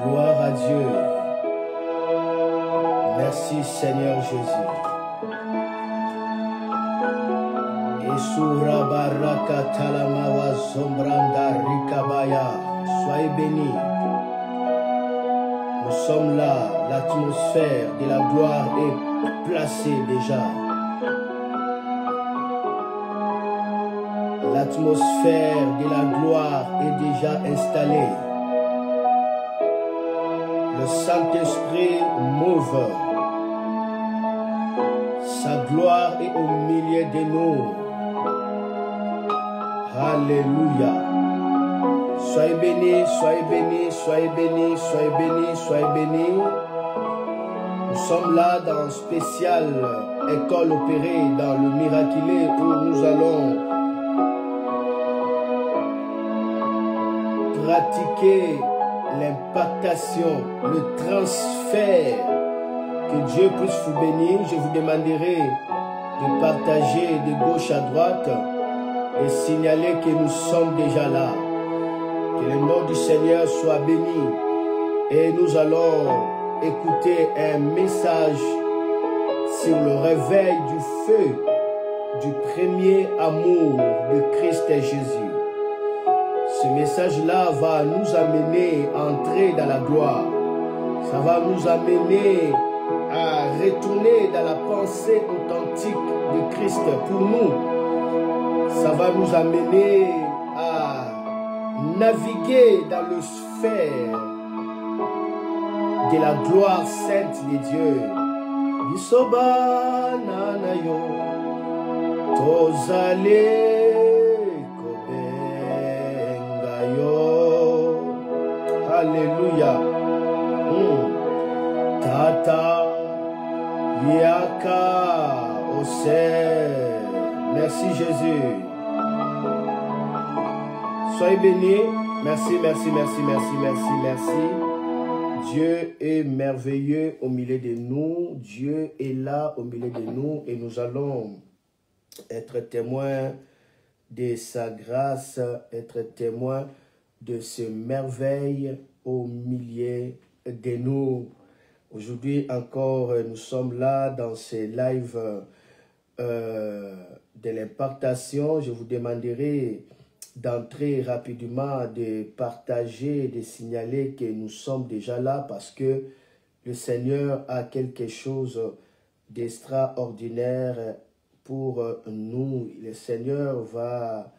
Gloire à Dieu. Merci Seigneur Jésus. Esura baraka talamawa sombranda rikabaya. Soyez bénis. Nous sommes là. L'atmosphère de la gloire est placée déjà. L'atmosphère de la gloire est déjà installée. Le Saint-Esprit m'ouvre. Sa gloire est au milieu de nous. Alléluia. Soyez bénis, soyez bénis, soyez bénis, soyez bénis, soyez bénis. Nous sommes là dans un spécial école opérée dans le miraculé où nous allons pratiquer l'impactation, le transfert. Que Dieu puisse vous bénir. Je vous demanderai de partager de gauche à droite et signaler que nous sommes déjà là. Que le nom du Seigneur soit béni. Et nous allons écouter un message sur le réveil du feu du premier amour de Christ Jésus. Ce message-là va nous amener à entrer dans la gloire. Ça va nous amener à retourner dans la pensée authentique de Christ pour nous. Ça va nous amener à naviguer dans le sphère de la gloire sainte de Dieu. Isoba nanayo tozale Alléluia. Tata Yaka Ose. Merci Jésus. Soyez bénis. Merci, merci, merci, merci, merci, merci. Dieu est merveilleux au milieu de nous. Dieu est là au milieu de nous et nous allons être témoins de sa grâce, être témoins de ce merveille au milieu de nous. Aujourd'hui encore, nous sommes là dans ces lives de l'impartation. Je vous demanderai d'entrer rapidement, de partager, de signaler que nous sommes déjà là parce que le Seigneur a quelque chose d'extraordinaire pour nous. Le Seigneur va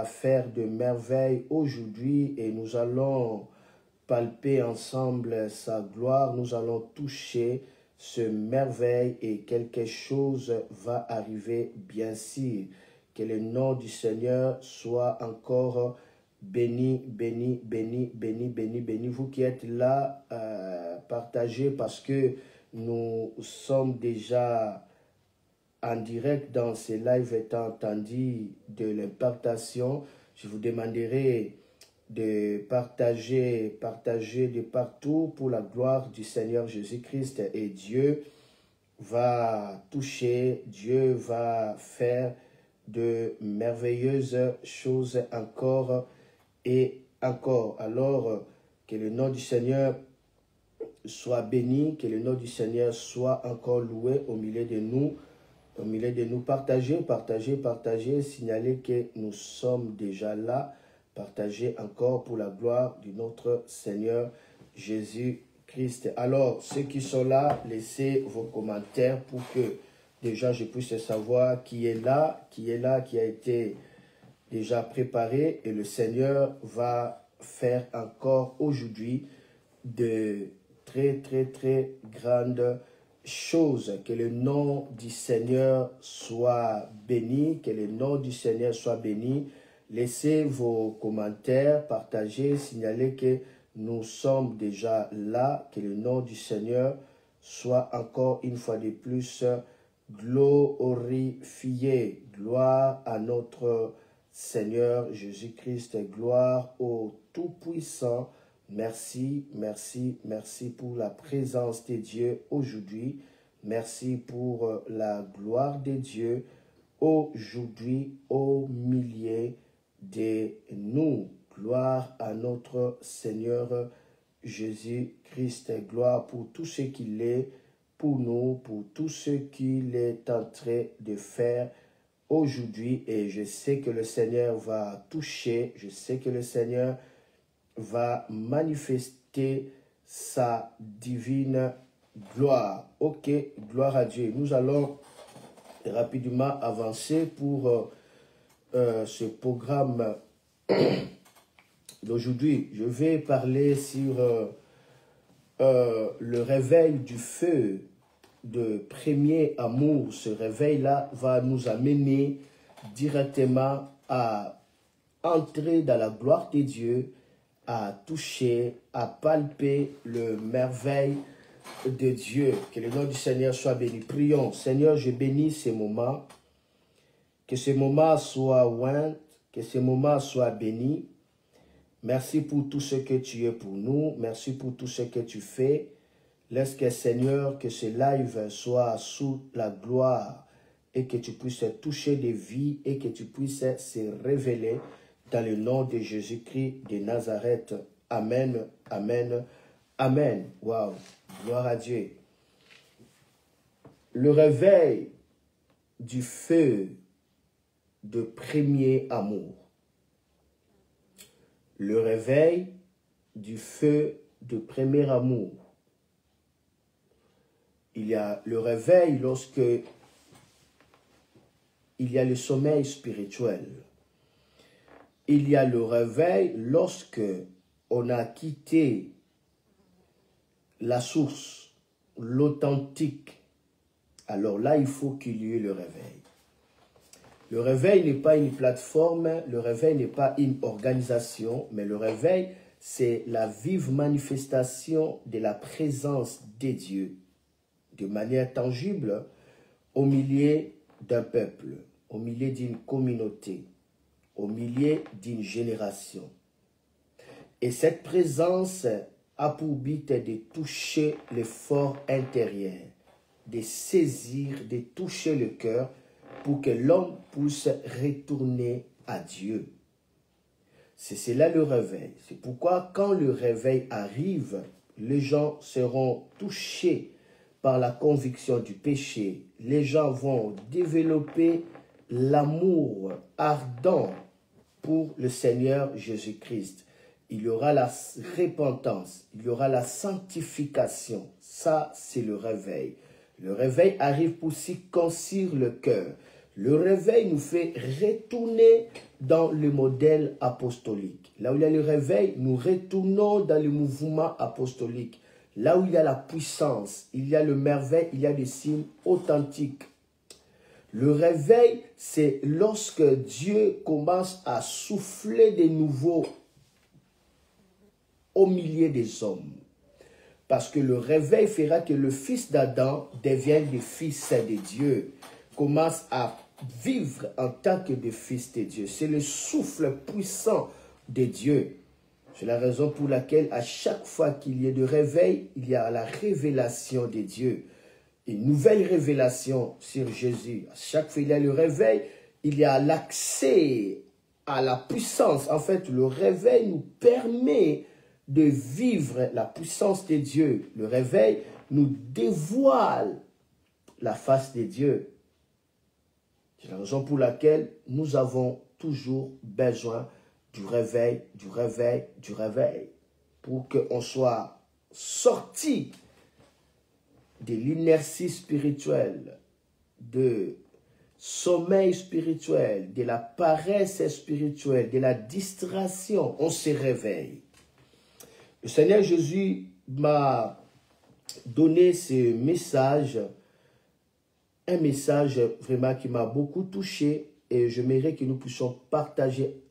faire de merveilles aujourd'hui et nous allons palper ensemble sa gloire, nous allons toucher ce merveille et quelque chose va arriver bien sûr. Que le nom du Seigneur soit encore béni, béni, béni, béni, béni, béni. Vous qui êtes là, partagez parce que nous sommes déjà en direct dans ces lives étant entendu de l'impartation. Je vous demanderai de partager de partout pour la gloire du Seigneur Jésus-Christ et Dieu va toucher, Dieu va faire de merveilleuses choses encore et encore. Alors que le nom du Seigneur soit béni, que le nom du Seigneur soit encore loué au milieu de nous. Au milieu de nous, partagez, partagez, partagez, signalez que nous sommes déjà là. Partagez encore pour la gloire de notre Seigneur Jésus-Christ. Alors, ceux qui sont là, laissez vos commentaires pour que déjà je puisse savoir qui est là, qui a été déjà préparé. Et le Seigneur va faire encore aujourd'hui de très, très, très grandes choses. Que le nom du Seigneur soit béni, que le nom du Seigneur soit béni. Laissez vos commentaires, partagez, signalez que nous sommes déjà là, que le nom du Seigneur soit encore une fois de plus glorifié. Gloire à notre Seigneur Jésus-Christ, gloire au Tout-Puissant. Merci, merci, merci pour la présence de Dieu aujourd'hui. Merci pour la gloire de Dieu aujourd'hui au milieu de nous. Gloire à notre Seigneur Jésus-Christ. Gloire pour tout ce qu'il est pour nous, pour tout ce qu'il est en train de faire aujourd'hui. Et je sais que le Seigneur va toucher, je sais que le Seigneur va manifester sa divine gloire. Ok, gloire à Dieu. Nous allons rapidement avancer pour ce programme d'aujourd'hui. Je vais parler sur le réveil du feu de premier amour. Ce réveil-là va nous amener directement à entrer dans la gloire de Dieu, à toucher, à palper le merveille de Dieu. Que le nom du Seigneur soit béni. Prions. Seigneur, je bénis ces moments. Que ce moment soit oint, que ce moment soit béni. Merci pour tout ce que tu es pour nous. Merci pour tout ce que tu fais. Laisse que, Seigneur, que ce live soit sous la gloire et que tu puisses toucher des vies et que tu puisses se révéler dans le nom de Jésus-Christ de Nazareth. Amen, amen, amen. Wow, gloire à Dieu. Le réveil du feu de premier amour. Le réveil du feu de premier amour. Il y a le réveil lorsque il y a le sommeil spirituel. Il y a le réveil lorsque on a quitté la source, l'authentique. Alors là, il faut qu'il y ait le réveil. Le réveil n'est pas une plateforme, le réveil n'est pas une organisation, mais le réveil, c'est la vive manifestation de la présence des dieux, de manière tangible, au milieu d'un peuple, au milieu d'une communauté, au milieu d'une génération. Et cette présence a pour but de toucher le fort intérieur, de saisir, de toucher le cœur pour que l'homme puisse retourner à Dieu. C'est cela le réveil. C'est pourquoi quand le réveil arrive, les gens seront touchés par la conviction du péché. Les gens vont développer l'amour ardent pour le Seigneur Jésus-Christ. Il y aura la repentance, il y aura la sanctification. Ça, c'est le réveil. Le réveil arrive pour circoncire le cœur. Le réveil nous fait retourner dans le modèle apostolique. Là où il y a le réveil, nous retournons dans le mouvement apostolique. Là où il y a la puissance, il y a le merveille, il y a des signes authentiques. Le réveil, c'est lorsque Dieu commence à souffler de nouveau au milieu des hommes. Parce que le réveil fera que le fils d'Adam devienne le fils de Dieu, commence à vivre en tant que des fils de Dieu. C'est le souffle puissant de Dieu. C'est la raison pour laquelle à chaque fois qu'il y a de réveil, il y a la révélation de Dieu. Une nouvelle révélation sur Jésus. À chaque fois qu'il y a le réveil, il y a l'accès à la puissance. En fait, le réveil nous permet de vivre la puissance de Dieu. Le réveil nous dévoile la face de Dieu. C'est la raison pour laquelle nous avons toujours besoin du réveil, du réveil, du réveil, pour qu'on soit sorti de l'inertie spirituelle, de sommeil spirituel, de la paresse spirituelle, de la distraction. On se réveille. Le Seigneur Jésus m'a donné ce message, un message vraiment qui m'a beaucoup touché et j'aimerais que nous puissions partager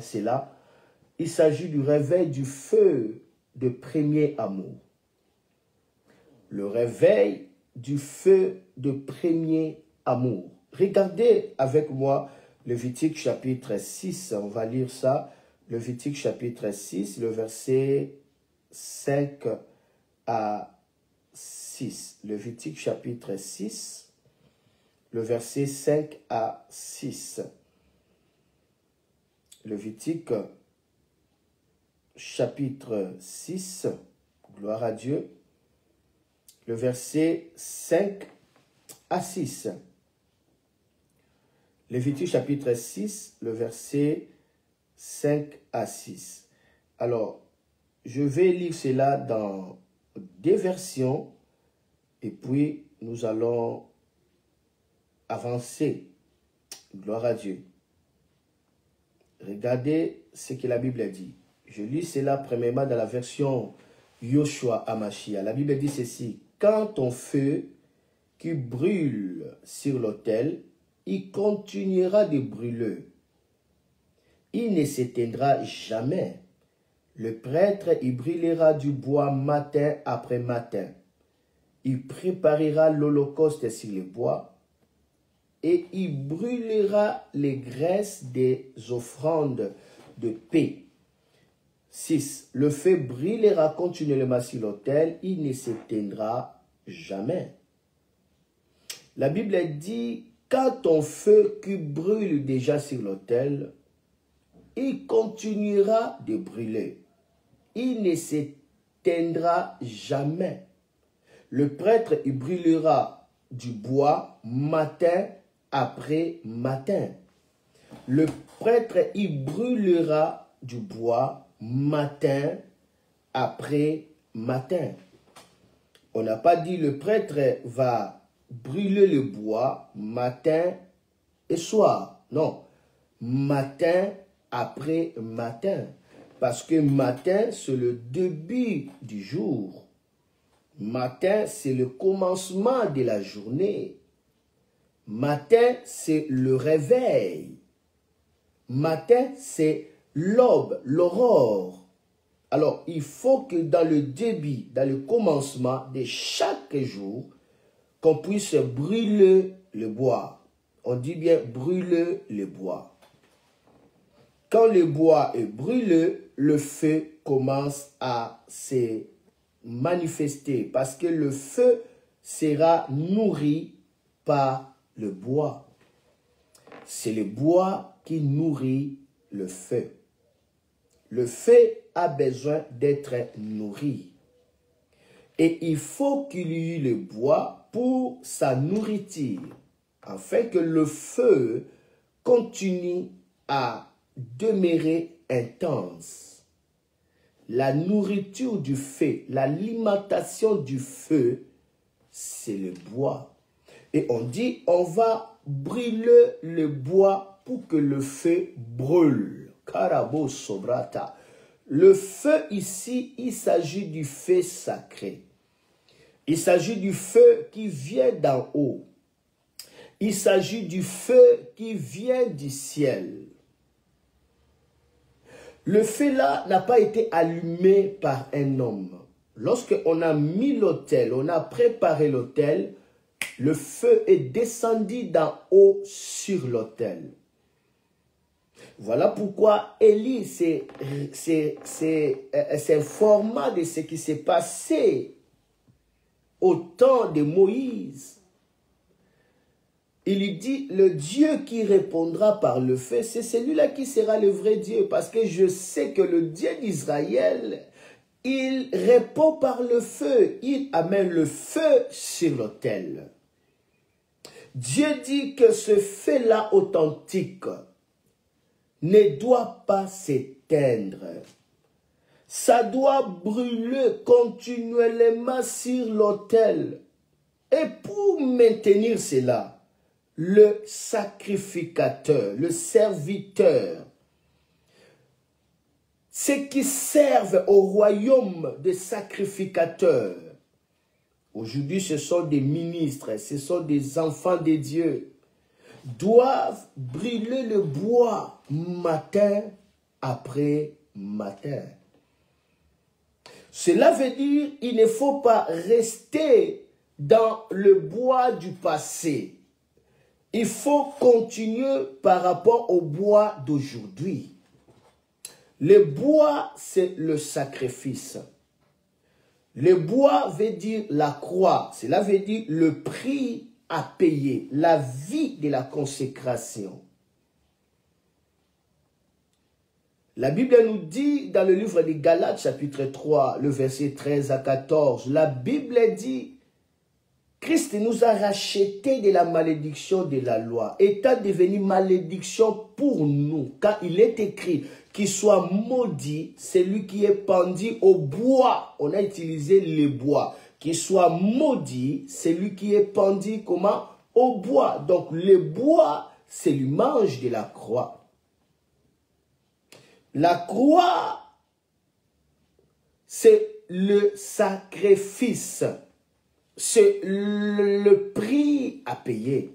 cela. Il s'agit du réveil du feu de premier amour. Le réveil du feu de premier amour. Regardez avec moi Lévitique chapitre 6, on va lire ça. Lévitique chapitre 6, le verset 5 à 6. Lévitique chapitre 6, le verset 5 à 6. Lévitique chapitre 6, gloire à Dieu, le verset 5 à 6. Lévitique chapitre 6, le verset 5 à 6. Alors, je vais lire cela dans des versions et puis nous allons avancer. Gloire à Dieu. Regardez ce que la Bible dit. Je lis cela premièrement dans la version Yoshua Amashia. La Bible dit ceci. Quand ton feu qui brûle sur l'autel, il continuera de brûler. Il ne s'éteindra jamais. Le prêtre y brûlera du bois matin après matin. Il préparera l'holocauste sur le bois et il brûlera les graisses des offrandes de paix. 6. Le feu brûlera continuellement sur l'autel, il ne s'éteindra jamais. La Bible dit, quand ton feu qui brûle déjà sur l'autel, il continuera de brûler. Il ne s'éteindra jamais. Le prêtre y brûlera du bois matin après matin. Le prêtre y brûlera du bois matin après matin. On n'a pas dit le prêtre va brûler le bois matin et soir. Non, matin après matin. Parce que matin, c'est le début du jour. Matin, c'est le commencement de la journée. Matin, c'est le réveil. Matin, c'est l'aube, l'aurore. Alors, il faut que dans le début, dans le commencement de chaque jour, qu'on puisse brûler le bois. On dit bien brûler le bois. Quand le bois est brûlé, le feu commence à se manifester parce que le feu sera nourri par le bois. C'est le bois qui nourrit le feu. Le feu a besoin d'être nourri. Et il faut qu'il y ait le bois pour sa nourriture, afin que le feu continue à demeurer intense. La nourriture du feu, l'alimentation du feu, c'est le bois. Et on dit, on va brûler le bois pour que le feu brûle. Karabo sobrata. Le feu ici, il s'agit du feu sacré. Il s'agit du feu qui vient d'en haut. Il s'agit du feu qui vient du ciel. Le feu là n'a pas été allumé par un homme. Lorsqu'on a mis l'autel, on a préparé l'autel, le feu est descendu d'en haut sur l'autel. Voilà pourquoi Élie s'est informé de ce qui s'est passé au temps de Moïse. Il lui dit, le Dieu qui répondra par le feu, c'est celui-là qui sera le vrai Dieu. Parce que je sais que le Dieu d'Israël, il répond par le feu. Il amène le feu sur l'autel. Dieu dit que ce feu-là authentique ne doit pas s'éteindre. Ça doit brûler continuellement sur l'autel. Et pour maintenir cela, le sacrificateur, le serviteur, ceux qui servent au royaume des sacrificateurs, aujourd'hui ce sont des ministres, ce sont des enfants de Dieu, doivent brûler le bois matin après matin. Cela veut dire qu'il ne faut pas rester dans le bois du passé. Il faut continuer par rapport au bois d'aujourd'hui. Le bois, c'est le sacrifice. Le bois veut dire la croix. Cela veut dire le prix à payer, la vie de la consécration. La Bible nous dit dans le livre des Galates, chapitre 3, le verset 13 à 14, la Bible dit, Christ nous a rachetés de la malédiction de la loi, étant devenu malédiction pour nous, car il est écrit qu'il soit maudit celui qui est pendu au bois. On a utilisé le bois. Qu'il soit maudit celui qui est pendu comment? Au bois. Donc le bois, c'est l'image de la croix. La croix, c'est le sacrifice. C'est le prix à payer.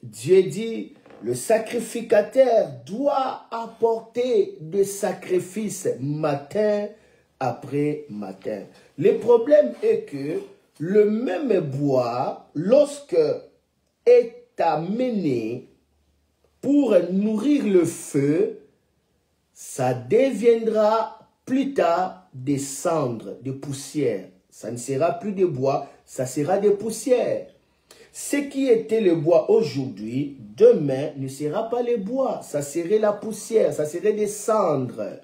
Dieu dit, le sacrificateur doit apporter des sacrifices matin après matin. Le problème est que le même bois, lorsque est amené pour nourrir le feu, ça deviendra plus tard des cendres, des poussières. Ça ne sera plus de bois, ça sera des poussières. Ce qui était le bois aujourd'hui, demain ne sera pas le bois. Ça serait la poussière, ça serait des cendres.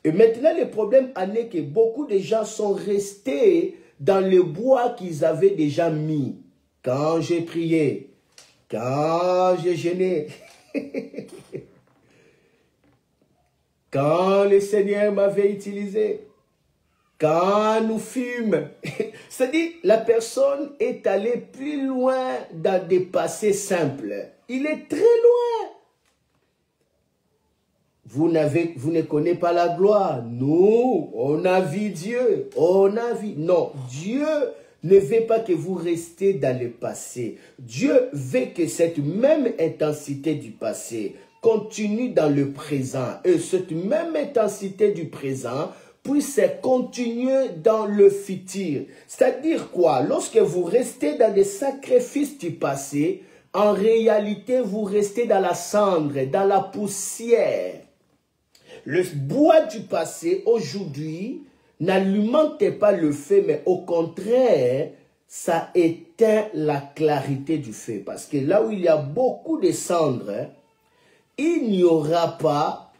Et maintenant, le problème en est que beaucoup de gens sont restés dans le bois qu'ils avaient déjà mis. Quand j'ai prié, quand j'ai jeûné, quand le Seigneur m'avait utilisé, quand nous fûmes, c'est-à-dire la personne est allée plus loin dans des passés simples. Il est très loin. Vous ne connaissez pas la gloire. Nous, on a vu Dieu. On a vu. Non, Dieu ne veut pas que vous restiez dans le passé. Dieu veut que cette même intensité du passé continue dans le présent. Et cette même intensité du présent puisse continuer dans le futur. C'est-à-dire quoi? Lorsque vous restez dans des sacrifices du passé, en réalité, vous restez dans la cendre, dans la poussière. Le bois du passé, aujourd'hui, n'alimente pas le feu, mais au contraire, ça éteint la clarité du feu. Parce que là où il y a beaucoup de cendres, il n'y aura pas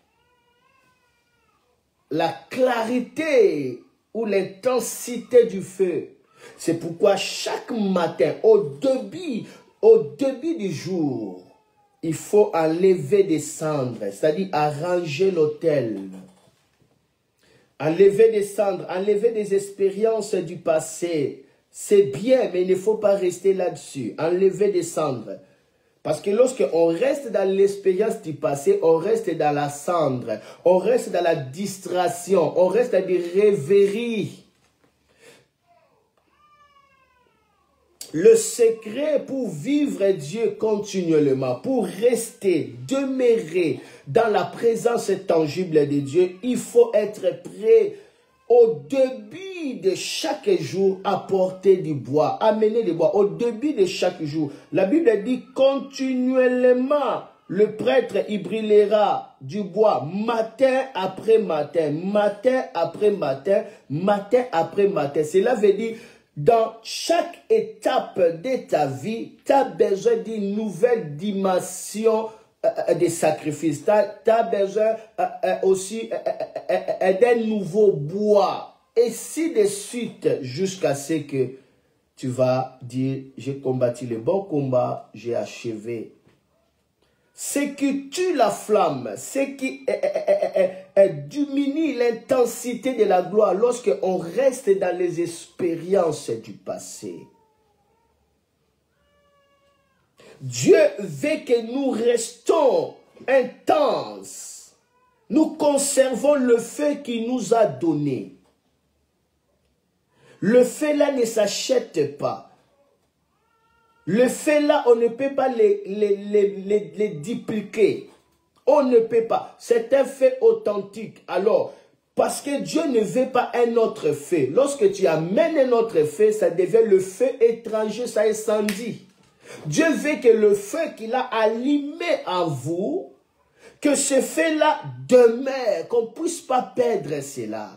la clarité ou l'intensité du feu. C'est pourquoi chaque matin, au début du jour, il faut enlever des cendres, c'est-à-dire arranger l'autel. Enlever des cendres, enlever des expériences du passé. C'est bien, mais il ne faut pas rester là-dessus. Enlever des cendres. Parce que lorsqu'on reste dans l'expérience du passé, on reste dans la cendre, on reste dans la distraction, on reste dans des rêveries. Le secret pour vivre Dieu continuellement, pour rester, demeurer dans la présence tangible de Dieu, il faut être prêt au début de chaque jour apporter du bois, amener du bois. Au début de chaque jour, la Bible dit continuellement, le prêtre il brûlera du bois matin après matin, matin après matin, matin après matin. Cela veut dire dans chaque étape de ta vie, tu as besoin d'une nouvelle dimension des sacrifices. Tu as besoin aussi d'un nouveau bois. Et si de suite, jusqu'à ce que tu vas dire, j'ai combattu le bon combat, j'ai achevé. Ce qui tue la flamme, ce qui diminue l'intensité de la gloire lorsqu'on reste dans les expériences du passé. Dieu veut que nous restons intenses. Nous conservons le feu qu'il nous a donné. Le feu là ne s'achète pas. Le feu là, on ne peut pas les dupliquer. On ne peut pas. C'est un feu authentique. Alors, parce que Dieu ne veut pas un autre feu. Lorsque tu amènes un autre feu, ça devient le feu étranger, ça incendie. Dieu veut que le feu qu'il a allumé en vous, que ce feu-là demeure, qu'on ne puisse pas perdre cela.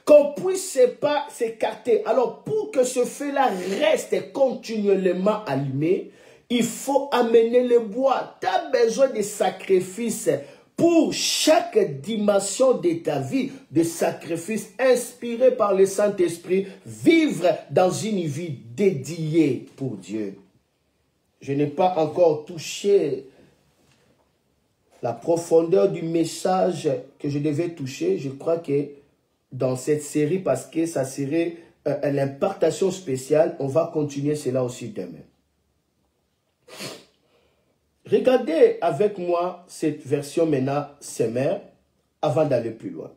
Qu'on ne puisse pas s'écarter. Alors, pour que ce feu-là reste continuellement allumé, Il faut amener le bois. Tu as besoin de sacrifices pour chaque dimension de ta vie, de sacrifices inspirés par le Saint-Esprit, vivre dans une vie dédiée pour Dieu. Je n'ai pas encore touché la profondeur du message que je devais toucher. Je crois que dans cette série, parce que ça serait l'impartation spéciale, on va continuer cela aussi demain. Regardez avec moi cette version maintenant, Semer, avant d'aller plus loin.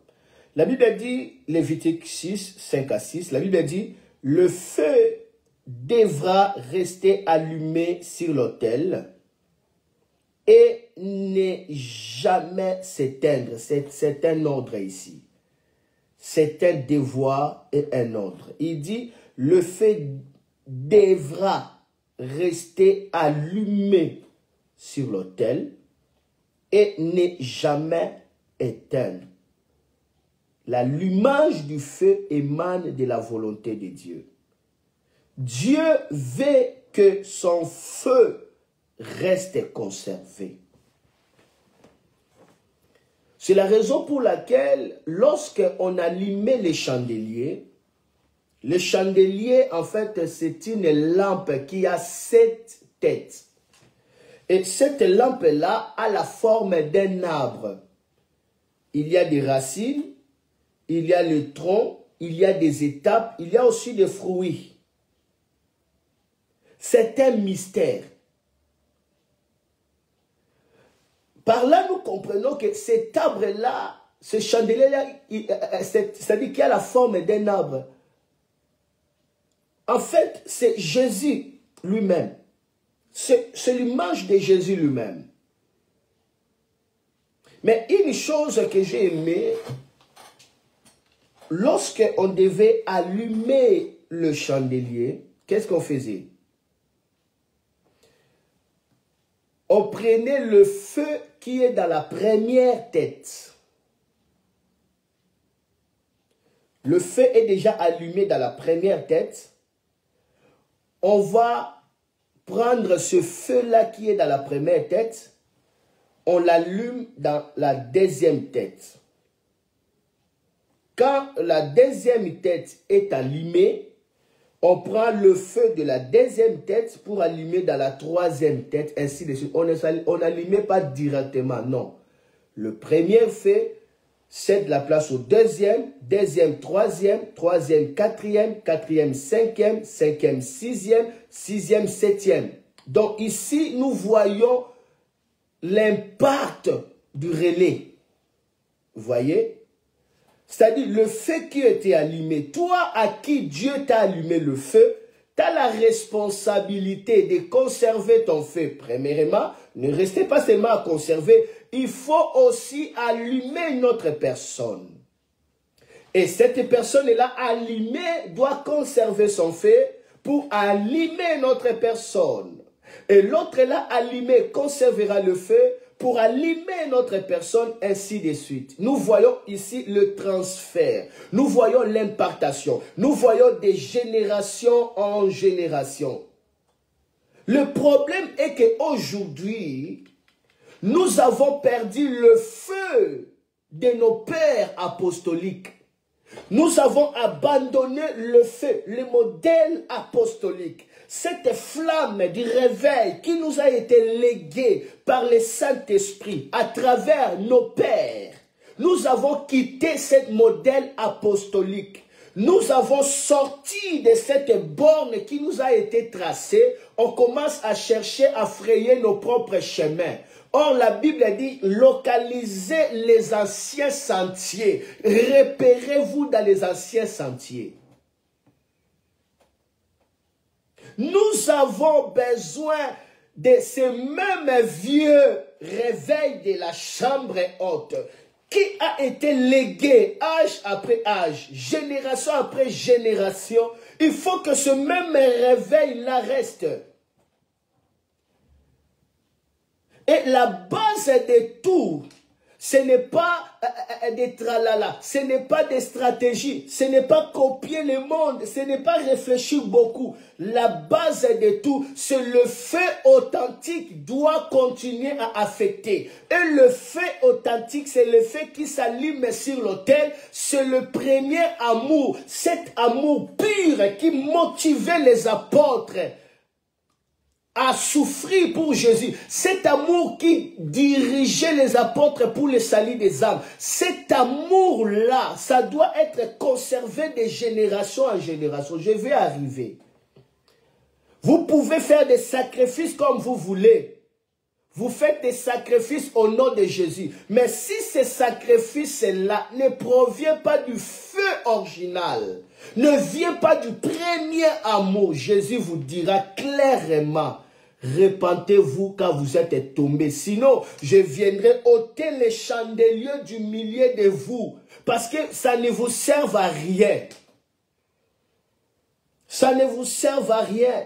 La Bible dit, Lévitique 6, 5 à 6, la Bible dit, le feu devra rester allumé sur l'autel et ne jamais s'éteindre. C'est un ordre ici. C'est un devoir et un ordre. Il dit, le feu devra rester allumé sur l'autel et ne jamais éteindre. L'allumage du feu émane de la volonté de Dieu. Dieu veut que son feu reste conservé. C'est la raison pour laquelle, lorsqu'on allumait les chandeliers, en fait, c'est une lampe qui a 7 têtes. Et cette lampe-là a la forme d'un arbre. Il y a des racines, il y a le tronc, il y a des étapes, il y a aussi des fruits. C'est un mystère. Par là, nous comprenons que cet arbre-là, ce chandelier-là, c'est-à-dire qu'il a la forme d'un arbre. En fait, c'est Jésus lui-même. C'est l'image de Jésus lui-même. Mais une chose que j'ai aimée, lorsqu'on devait allumer le chandelier, qu'est-ce qu'on faisait? On prenait le feu qui est dans la première tête. Le feu est déjà allumé dans la première tête. On va prendre ce feu-là qui est dans la première tête, on l'allume dans la deuxième tête. Quand la deuxième tête est allumée, on prend le feu de la deuxième tête pour allumer dans la troisième tête, ainsi de suite. On n'allumait pas directement, non. Le premier feu cède la place au deuxième, deuxième, troisième, quatrième, quatrième, cinquième, sixième, septième. Donc ici, nous voyons l'impact du relais. Vous voyez? C'est-à-dire le feu qui a été allumé. Toi à qui Dieu t'a allumé le feu, tu as la responsabilité de conserver ton feu. Premièrement, ne restez pas seulement à conserver, il faut aussi allumer notre personne. Et cette personne-là allumée doit conserver son feu pour allumer notre personne. Et l'autre là allumé conservera le feu pour allumer notre personne, ainsi de suite. Nous voyons ici le transfert. Nous voyons l'impartation. Nous voyons des générations en génération. Le problème est qu'aujourd'hui, nous avons perdu le feu de nos pères apostoliques. Nous avons abandonné le feu, le modèle apostolique. Cette flamme du réveil qui nous a été léguée par le Saint-Esprit à travers nos pères. Nous avons quitté ce modèle apostolique. Nous avons sorti de cette borne qui nous a été tracée. On commence à chercher à frayer nos propres chemins. Or, la Bible dit, localisez les anciens sentiers. Repérez-vous dans les anciens sentiers. Nous avons besoin de ces mêmes vieux réveils de la chambre haute qui a été légué âge après âge, génération après génération. Il faut que ce même réveil-là reste. Et la base de tout, Ce n'est pas des tralala, ce n'est pas des stratégies, ce n'est pas copier le monde, ce n'est pas réfléchir beaucoup. La base de tout, c'est le feu authentique doit continuer à affecter. Et le feu authentique, c'est le feu qui s'allume sur l'autel, c'est le premier amour, cet amour pur qui motivait les apôtres à souffrir pour Jésus. Cet amour qui dirigeait les apôtres pour le salut des âmes. Cet amour-là, ça doit être conservé de génération en génération. Je vais arriver. Vous pouvez faire des sacrifices comme vous voulez. Vous faites des sacrifices au nom de Jésus. Mais si ces sacrifices-là ne proviennent pas du feu original, ne viennent pas du premier amour, Jésus vous dira clairement, repentez-vous car vous êtes tombés. Sinon, je viendrai ôter les chandeliers du milieu de vous. Parce que ça ne vous sert à rien. Ça ne vous sert à rien.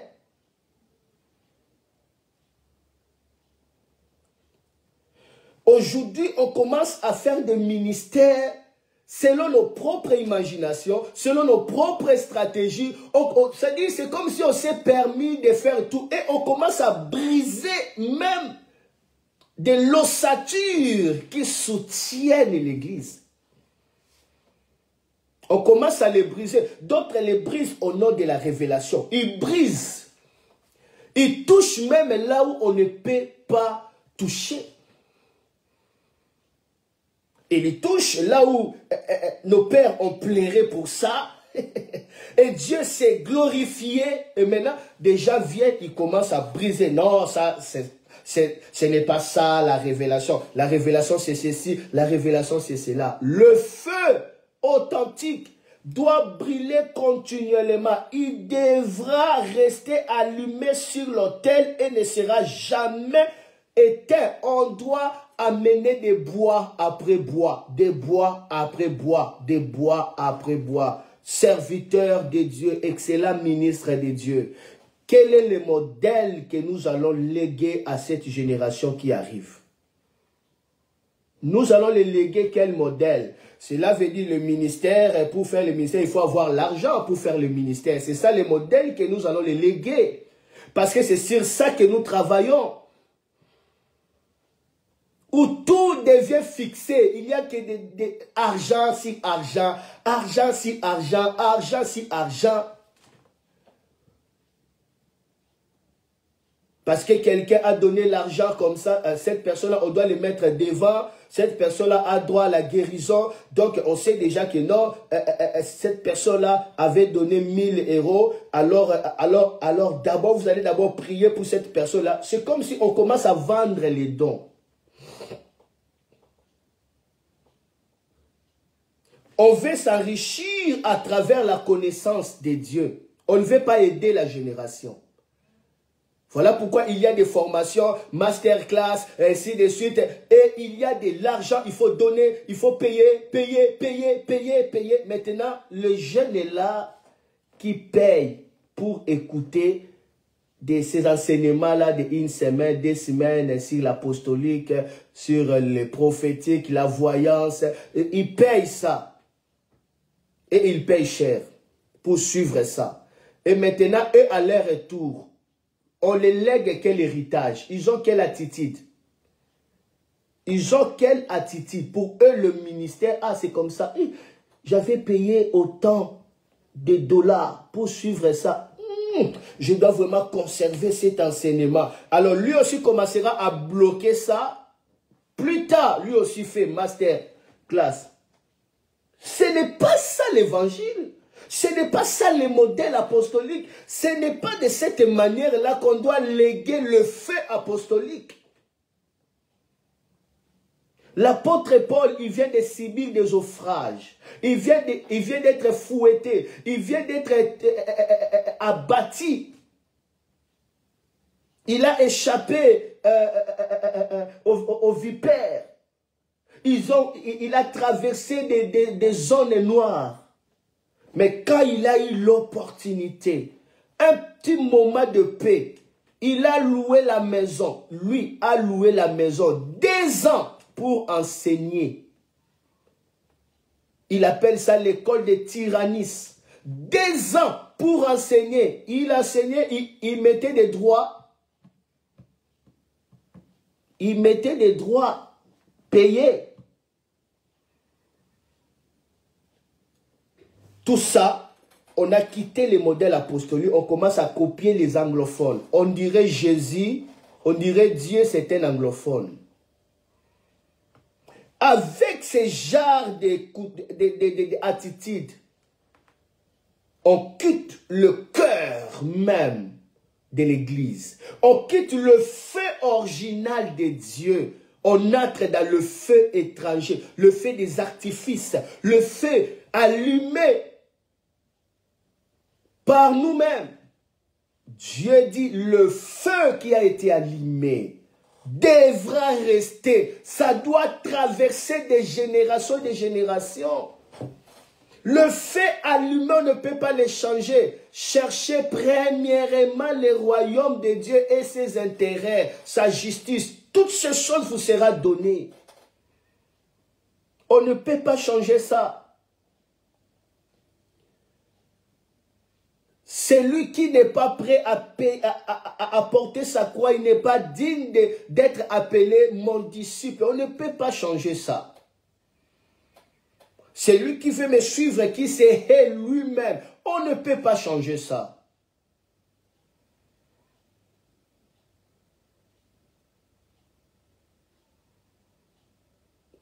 Aujourd'hui, on commence à faire des ministères selon nos propres imaginations, selon nos propres stratégies. C'est-à-dire, c'est comme si on s'est permis de faire tout. Et on commence à briser même de l'ossature qui soutiennent l'Église. On commence à les briser. D'autres les brisent au nom de la révélation. Ils brisent. Ils touchent même là où on ne peut pas toucher. Il les touche là où nos pères ont pleuré pour ça. Et Dieu s'est glorifié. Et maintenant, des gens viennent, ils commencent à briser. Non, ça, ce n'est pas ça la révélation. La révélation, c'est ceci. La révélation, c'est cela. Le feu authentique doit brûler continuellement. Il devra rester allumé sur l'autel et ne sera jamais éteint. On doit amener des bois après bois, des bois après bois, des bois après bois. Serviteur de Dieu, excellent ministre de Dieu. Quel est le modèle que nous allons léguer à cette génération qui arrive? Nous allons les léguer quel modèle? Cela veut dire le ministère. Pour faire le ministère, il faut avoir l'argent pour faire le ministère. C'est ça le modèle que nous allons les léguer. Parce que c'est sur ça que nous travaillons. Où tout devient fixé. Il n'y a que des argent si argent, argent si argent, argent si argent. Parce que quelqu'un a donné l'argent comme ça, cette personne-là, on doit le mettre devant. Cette personne-là a droit à la guérison. Donc, on sait déjà que non, cette personne-là avait donné 1000 euros. Alors d'abord, vous allez d'abord prier pour cette personne-là. C'est comme si on commence à vendre les dons. On veut s'enrichir à travers la connaissance de Dieu. On ne veut pas aider la génération. Voilà pourquoi il y a des formations, masterclass, ainsi de suite. Et il y a de l'argent, il faut donner, il faut payer. Maintenant, le jeune est là qui paye pour écouter ces enseignements-là d'une semaine, 2 semaines, sur l'apostolique, sur le prophétique, la voyance. Il paye ça. Et ils payent cher pour suivre ça. Et maintenant, eux, à leur retour, on les lègue quel héritage? Ils ont quelle attitude? Ils ont quelle attitude? Pour eux, le ministère, ah, c'est comme ça. J'avais payé autant de dollars pour suivre ça. Je dois vraiment conserver cet enseignement. Alors, lui aussi commencera à bloquer ça. Plus tard, lui aussi fait master class. Ce n'est pas ça l'évangile. Ce n'est pas ça le modèle apostolique. Ce n'est pas de cette manière-là qu'on doit léguer le feu apostolique. L'apôtre Paul, il vient de subir des naufrages. Il vient d'être fouetté. Il vient d'être abattu. Il a échappé aux vipères. Il a traversé des zones noires. Mais quand il a eu l'opportunité, un petit moment de paix, il a loué la maison. Lui a loué la maison 2 ans. pour enseigner. Il appelle ça l'école de Tyrannis. 2 ans pour enseigner. Il enseignait, il mettait des droits. Il mettait des droits payés. Tout ça, on a quitté les modèles apostoliques, on commence à copier les anglophones. On dirait Jésus, on dirait Dieu, c'est un anglophone. Avec ce genre d'attitude, on quitte le cœur même de l'Église. On quitte le feu original de Dieu. On entre dans le feu étranger, le feu des artifices, le feu allumé par nous-mêmes. Dieu dit, le feu qui a été allumé devra rester. Ça doit traverser des générations et des générations. Le feu allumé, on ne peut pas le changer. Cherchez premièrement le royaume de Dieu et ses intérêts, sa justice. Toutes ces choses vous seront données. On ne peut pas changer ça. Celui qui n'est pas prêt à porter sa croix, il n'est pas digne d'être appelé mon disciple. On ne peut pas changer ça. Celui qui veut me suivre, qui se hait lui-même, on ne peut pas changer ça.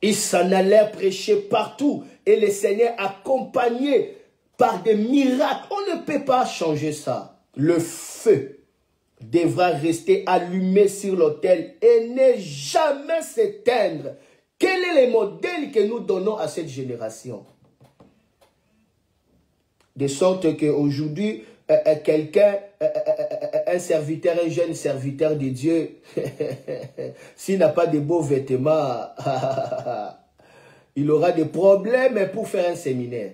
Ils s'en allèrent prêcher partout et le Seigneur accompagnait par des miracles. On ne peut pas changer ça. Le feu devra rester allumé sur l'autel et ne jamais s'éteindre. Quel est le modèle que nous donnons à cette génération? De sorte qu'aujourd'hui, quelqu'un, un serviteur, un jeune serviteur de Dieu, s'il n'a pas de beaux vêtements, il aura des problèmes pour faire un séminaire.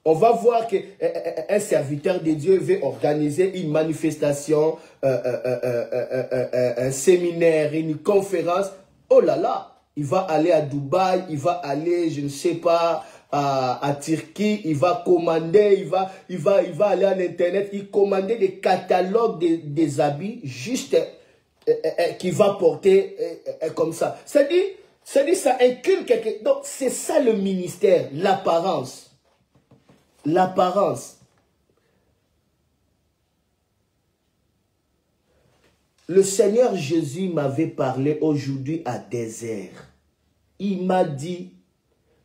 On va voir qu'un serviteur de Dieu veut organiser une manifestation, un séminaire, une conférence. Oh là là, il va aller à Dubaï, il va aller, je ne sais pas, à Turquie, il va commander, il va aller à l'internet, il commande des catalogues des habits juste qu'il va porter comme ça. C'est-à-dire, ça inculque quelque... Donc, c'est ça le ministère, l'apparence. L'apparence. Le Seigneur Jésus m'avait parlé aujourd'hui à désert. Il m'a dit,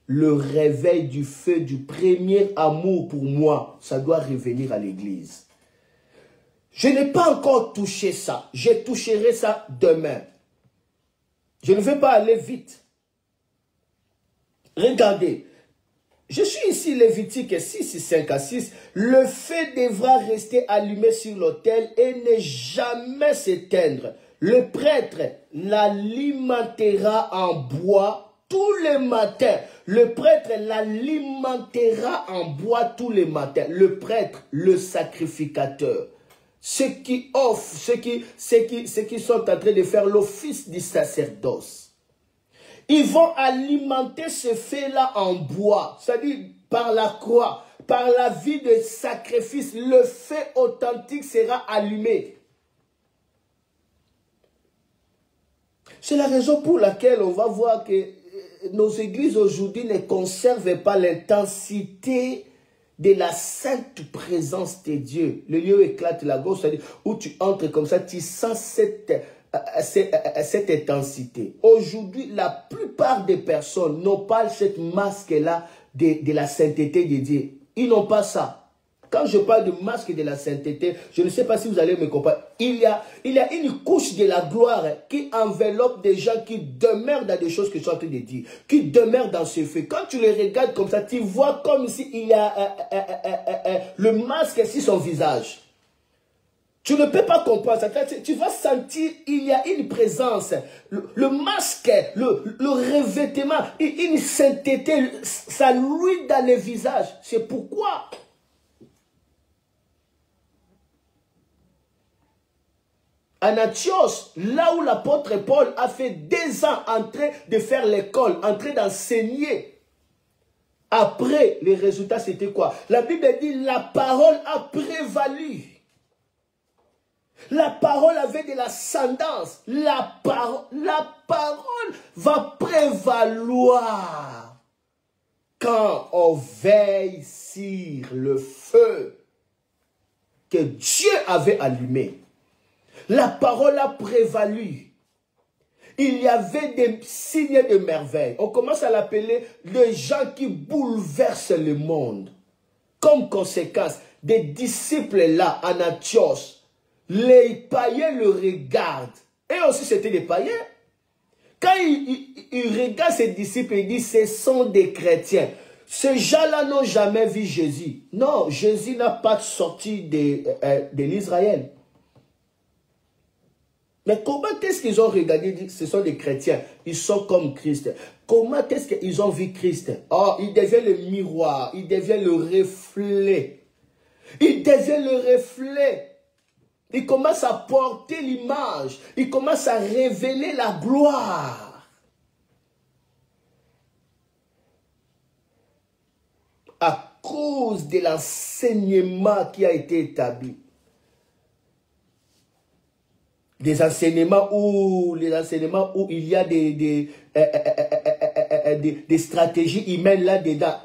le réveil du feu du premier amour pour moi, ça doit revenir à l'église. Je n'ai pas encore touché ça. Je toucherai ça demain. Je ne vais pas aller vite. Regardez. Je suis ici, Lévitique 6, 5 à 6. Le feu devra rester allumé sur l'autel et ne jamais s'éteindre. Le prêtre l'alimentera en bois tous les matins. Le prêtre l'alimentera en bois tous les matins. Le prêtre, le sacrificateur. Ceux qui offrent, ceux qui sont en train de faire l'office du sacerdoce. Ils vont alimenter ce feu-là en bois, c'est-à-dire par la croix, par la vie de sacrifice. Le feu authentique sera allumé. C'est la raison pour laquelle on va voir que nos églises aujourd'hui ne conservent pas l'intensité de la sainte présence de Dieu. Le lieu éclate la gauche, c'est-à-dire où tu entres comme ça, tu sens cette intensité. Aujourd'hui, la plupart des personnes n'ont pas cette masque-là de la sainteté de Dieu. Ils n'ont pas ça. Quand je parle de masque de la sainteté, je ne sais pas si vous allez me comprendre. Il y a une couche de la gloire qui enveloppe des gens qui demeurent dans des choses que je suis en train de dire, qui demeurent dans ce feu. Quand tu les regardes comme ça, tu vois comme s'il y a le masque sur son visage. Tu ne peux pas comprendre ça. Tu vas sentir il y a une présence. Le masque, le revêtement, une sainteté, ça luit dans le visage. C'est pourquoi Antioche, là où l'apôtre Paul a fait 2 ans en train de faire l'école, en train d'enseigner. Après, les résultats, c'était quoi? La Bible dit, la parole a prévalu. La parole avait de l'ascendance. La parole va prévaloir quand on veille sur le feu que Dieu avait allumé. La parole a prévalu. Il y avait des signes de merveille. On commence à l'appeler les gens qui bouleversent le monde. Comme conséquence, des disciples là, en Antioche, les païens le regardent. Et aussi, c'était des païens. Quand ils regardent ces disciples, ils disent, ce sont des chrétiens. Ces gens-là n'ont jamais vu Jésus. Non, Jésus n'a pas sorti de l'Israël. Mais comment est-ce qu'ils ont regardé, dit, ce sont des chrétiens, ils sont comme Christ. Comment est-ce qu'ils ont vu Christ? Oh, il devient le miroir, il devient le reflet. Il devient le reflet. Il commence à porter l'image, il commence à révéler la gloire. À cause de l'enseignement qui a été établi. Des enseignements où il y a des stratégies humaines là-dedans.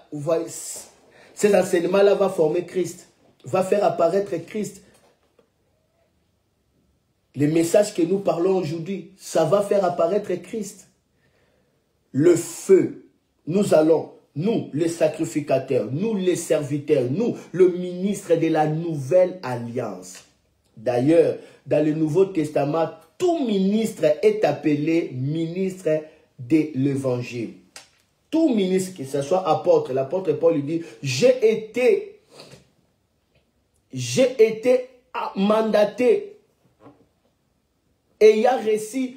Ces enseignements-là vont former Christ, va faire apparaître Christ. Les messages que nous parlons aujourd'hui, ça va faire apparaître Christ. Le feu, nous allons, nous les sacrificateurs, nous les serviteurs, nous le ministre de la nouvelle alliance. D'ailleurs, dans le Nouveau Testament, tout ministre est appelé ministre de l'Évangile. Tout ministre, que ce soit apôtre, l'apôtre Paul lui dit, j'ai été mandaté, ayant reçu,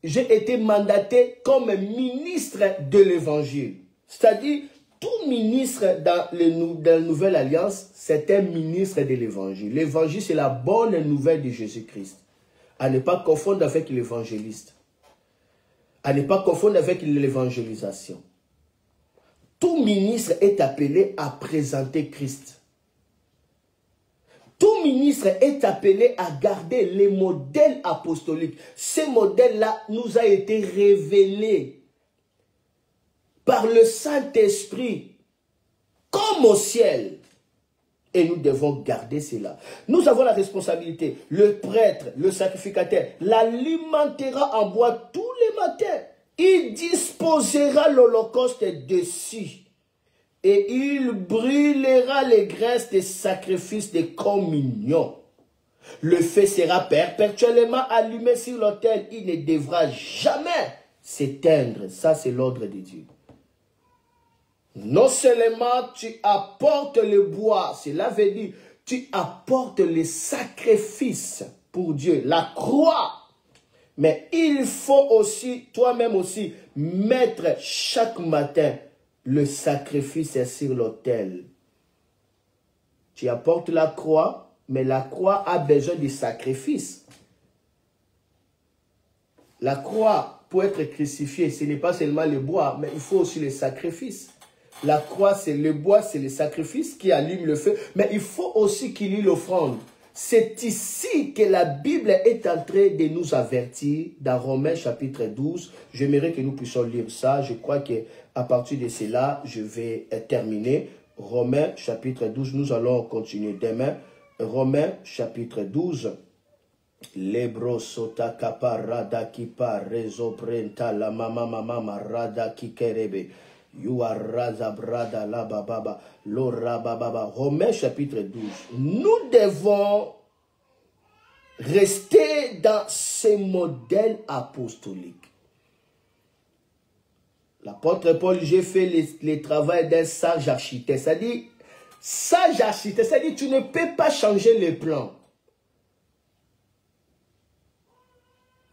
j'ai été mandaté comme ministre de l'Évangile. C'est-à-dire, tout ministre dans la Nouvelle Alliance, c'est un ministre de l'Évangile. L'Évangile, c'est la bonne nouvelle de Jésus-Christ. À ne pas confondre avec l'évangéliste. À ne pas confondre avec l'évangélisation. Tout ministre est appelé à présenter Christ. Tout ministre est appelé à garder les modèles apostoliques. Ces modèles-là nous a été révélés par le Saint-Esprit, comme au ciel. Et nous devons garder cela. Nous avons la responsabilité. Le prêtre, le sacrificateur, l'alimentera en bois tous les matins. Il disposera l'holocauste dessus. Et il brûlera les graisses des sacrifices de communion. Le feu sera perpétuellement allumé sur l'autel. Il ne devra jamais s'éteindre. Ça, c'est l'ordre de Dieu. Non seulement tu apportes le bois, cela veut dire tu apportes les sacrifices pour Dieu, la croix. Mais il faut aussi, toi-même aussi, mettre chaque matin le sacrifice sur l'autel. Tu apportes la croix, mais la croix a besoin de sacrifice. La croix, pour être crucifiée, ce n'est pas seulement le bois, mais il faut aussi les sacrifices. La croix, c'est le bois, c'est le sacrifice qui allume le feu. Mais il faut aussi qu'il y ait l'offrande. C'est ici que la Bible est en train de nous avertir dans Romains chapitre 12. J'aimerais que nous puissions lire ça. Je crois qu'à partir de cela, je vais terminer. Romains chapitre 12, nous allons continuer demain. Romains chapitre 12. Lebro sota kapa rada kipa rezo prenta la mama mama rada kikerebe. Romains chapitre 12. Nous devons rester dans ces modèles apostoliques. L'apôtre Paul, j'ai fait le travail d'un sage architecte. C'est-à-dire, sage architecte, c'est-à-dire tu ne peux pas changer les plans.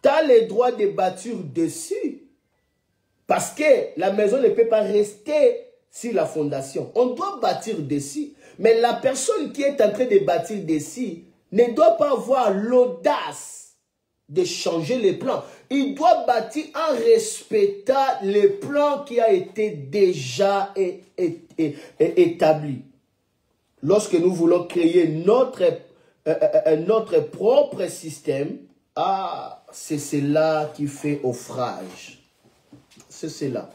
Tu as le droit de bâtir dessus. Parce que la maison ne peut pas rester sur la fondation. On doit bâtir dessus. Mais la personne qui est en train de bâtir dessus ne doit pas avoir l'audace de changer les plans. Il doit bâtir en respectant les plans qui a été déjà établi. Lorsque nous voulons créer notre propre système, c'est cela qui fait naufrage. C'est cela.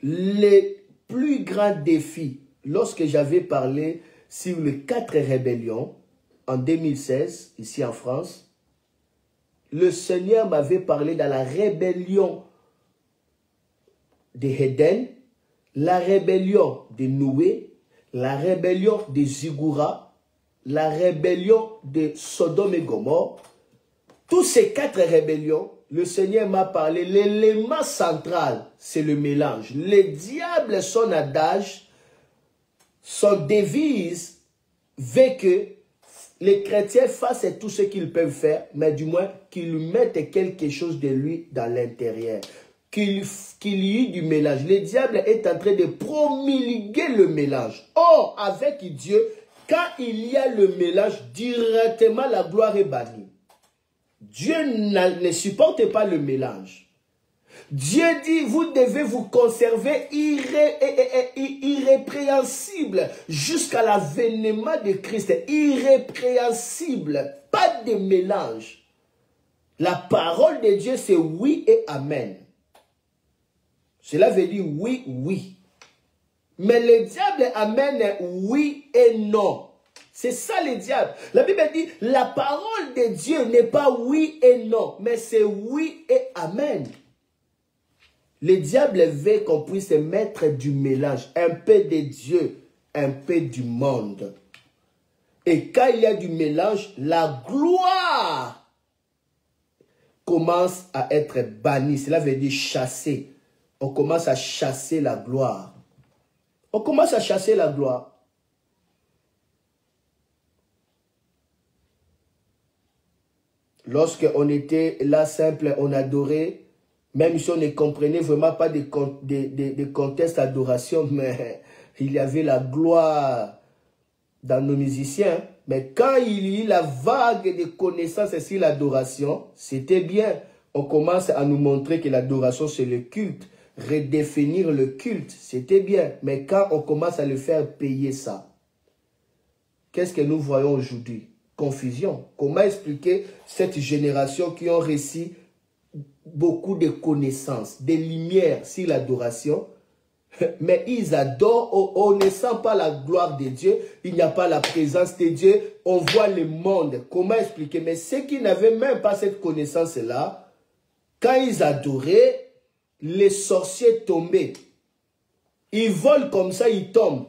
Les plus grands défis, lorsque j'avais parlé sur les 4 rébellions, en 2016, ici en France, le Seigneur m'avait parlé dans la rébellion de Éden, la rébellion de Noé, la rébellion de Zigura, la rébellion de Sodome et Gomorrhe. Tous ces 4 rébellions, le Seigneur m'a parlé, l'élément central, c'est le mélange. Le diable, son adage, son devise, veut que les chrétiens fassent tout ce qu'ils peuvent faire, mais du moins qu'ils mettent quelque chose de lui dans l'intérieur. Qu'il y ait du mélange. Le diable est en train de promulguer le mélange. Or, avec Dieu, quand il y a le mélange, directement la gloire est bannie. Dieu ne supporte pas le mélange. Dieu dit, vous devez vous conserver irrépréhensible jusqu'à l'avènement de Christ. Irrépréhensible, pas de mélange. La parole de Dieu, c'est oui et amen. Cela veut dire oui, oui. Mais le diable amène oui et non. C'est ça le diable. La Bible dit, la parole de Dieu n'est pas oui et non, mais c'est oui et amen. Le diable veut qu'on puisse mettre du mélange, un peu de Dieu, un peu du monde. Et quand il y a du mélange, la gloire commence à être bannie. Cela veut dire chasser. On commence à chasser la gloire. On commence à chasser la gloire. Lorsqu'on était là simple, on adorait, même si on ne comprenait vraiment pas de contexte d'adoration, mais il y avait la gloire dans nos musiciens. Mais quand il y a la vague de connaissances sur l'adoration, c'était bien. On commence à nous montrer que l'adoration c'est le culte. Redéfinir le culte, c'était bien. Mais quand on commence à le faire payer ça, qu'est-ce que nous voyons aujourd'hui? Confusion. Comment expliquer cette génération qui ont reçu beaucoup de connaissances, des lumières sur l'adoration, mais ils adorent, on ne sent pas la gloire de Dieu, il n'y a pas la présence de Dieu, on voit le monde. Comment expliquer? Mais ceux qui n'avaient même pas cette connaissance-là, quand ils adoraient, les sorciers tombaient. Ils volent comme ça, ils tombent.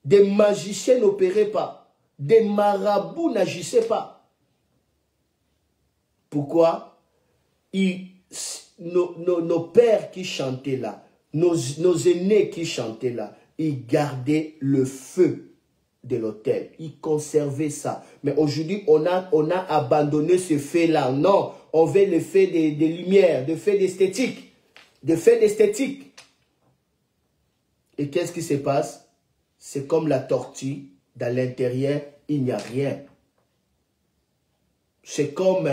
Des magiciens n'opéraient pas. Des marabouts n'agissaient pas. Pourquoi? Nos pères qui chantaient là, nos aînés qui chantaient là, ils gardaient le feu de l'autel. Ils conservaient ça. Mais aujourd'hui, on a abandonné ce feu-là. Non, on veut le feu des lumières, le feu d'esthétique. Le feu d'esthétique. Et qu'est-ce qui se passe? C'est comme la tortue. Dans l'intérieur, il n'y a rien. C'est comme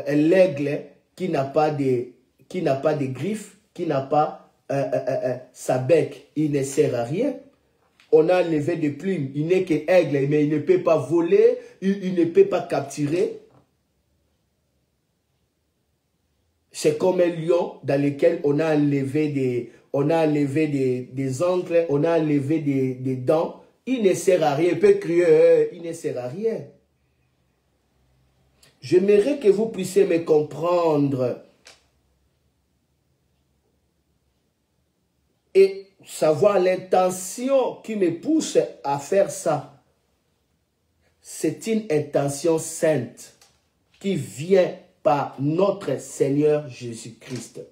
l'aigle qui n'a pas de griffes, qui n'a pas sa bec. Il ne sert à rien. On a enlevé des plumes. Il n'est qu'aigle, mais il ne peut pas voler, il ne peut pas capturer. C'est comme un lion dans lequel on a enlevé des ongles, on a enlevé des dents. Il ne sert à rien. Il peut crier, il ne sert à rien. J'aimerais que vous puissiez me comprendre et savoir l'intention qui me pousse à faire ça. C'est une intention sainte qui vient par notre Seigneur Jésus-Christ.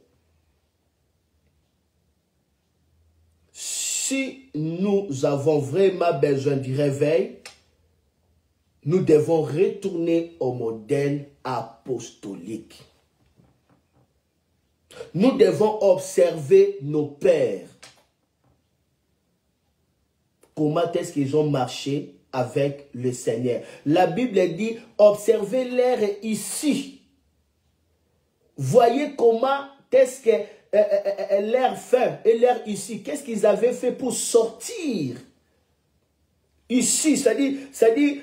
Si nous avons vraiment besoin du réveil, nous devons retourner au modèle apostolique. Nous devons observer nos pères. Comment est-ce qu'ils ont marché avec le Seigneur. La Bible dit, observez l'air ici. Voyez comment est-ce que l'air fin et l'air ici, qu'est-ce qu'ils avaient fait pour sortir ici, c'est-à-dire